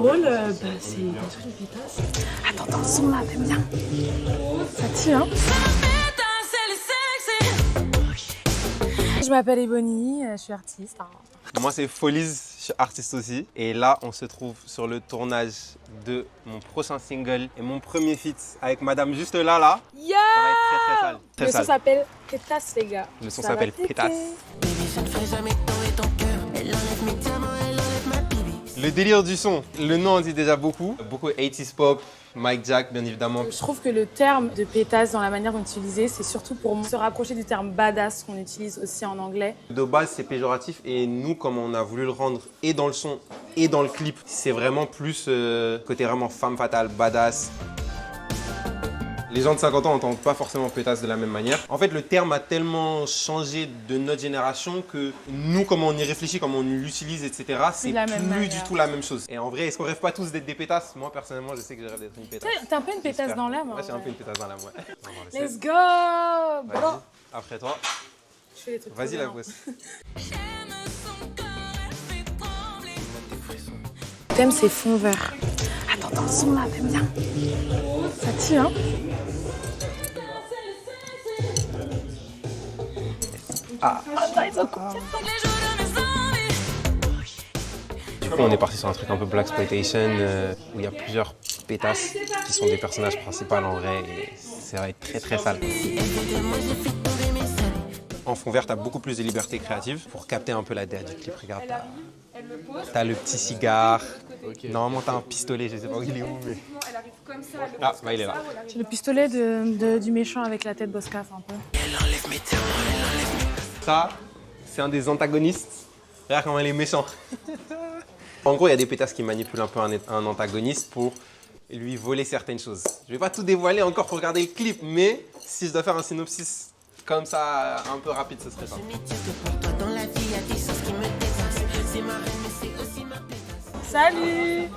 drôle, c'est bien sûr les pétasses. Attends, dans le son là, t'aimes bien? Ça tue, hein? Je m'appelle Ebony, je suis artiste. Hein. Moi, c'est Folies, je suis artiste aussi. Et là, on se trouve sur le tournage de mon prochain single et mon premier feat avec madame juste là. Yeah! Ça va être très sale. Très Le son sale. s'appelle Pétasse, les gars. Le son Ça va s'appelle péter. Pétasse. Le délire du son, le nom en dit déjà beaucoup. Beaucoup 80s pop, Mike Jack, bien évidemment. Je trouve que le terme de pétasse, dans la manière dont utiliser, c'est surtout pour se rapprocher du terme badass qu'on utilise aussi en anglais. De base, c'est péjoratif et nous, comme on a voulu le rendre et dans le son et dans le clip, c'est vraiment plus côté vraiment femme fatale, badass. Les gens de 50 ans n'entendent pas forcément pétasse de la même manière. En fait, le terme a tellement changé de notre génération que nous, comment on y réfléchit, comment on l'utilise, etc., c'est plus du tout la même chose. Et en vrai, est-ce qu'on rêve pas tous d'être des pétasses? Moi, personnellement, je sais que je rêve d'être une pétasse. T'es un peu une pétasse dans l'âme. Moi, j'ai un peu une pétasse dans l'âme, ouais. Let's go! Vas-y, Bon. après toi. Je fais des trucs Vas-y, trop la violents. bosse. Le thème, c'est fond vert. Attends, dans le son là, t'aimes bien? Ça tue, hein? Du coup, on est parti sur un truc un peu blaxploitation où il y a plusieurs pétasses qui sont des personnages principaux en vrai et ça va être très très sale. En fond vert, t'as beaucoup plus de liberté créative pour capter un peu la DA du clip. Regarde, t'as le petit cigare. Normalement, t'as un pistolet, je sais pas où il est où, mais... Ah, bah il est là. C'est le pistolet du méchant avec la tête Boscaf un peu. Ça, c'est un des antagonistes. Regarde comment il est méchant. En gros, il y a des pétasses qui manipulent un peu un antagoniste pour lui voler certaines choses. Je vais pas tout dévoiler encore pour regarder le clip, mais si je dois faire un synopsis comme ça, un peu rapide, ce serait ça. Salut!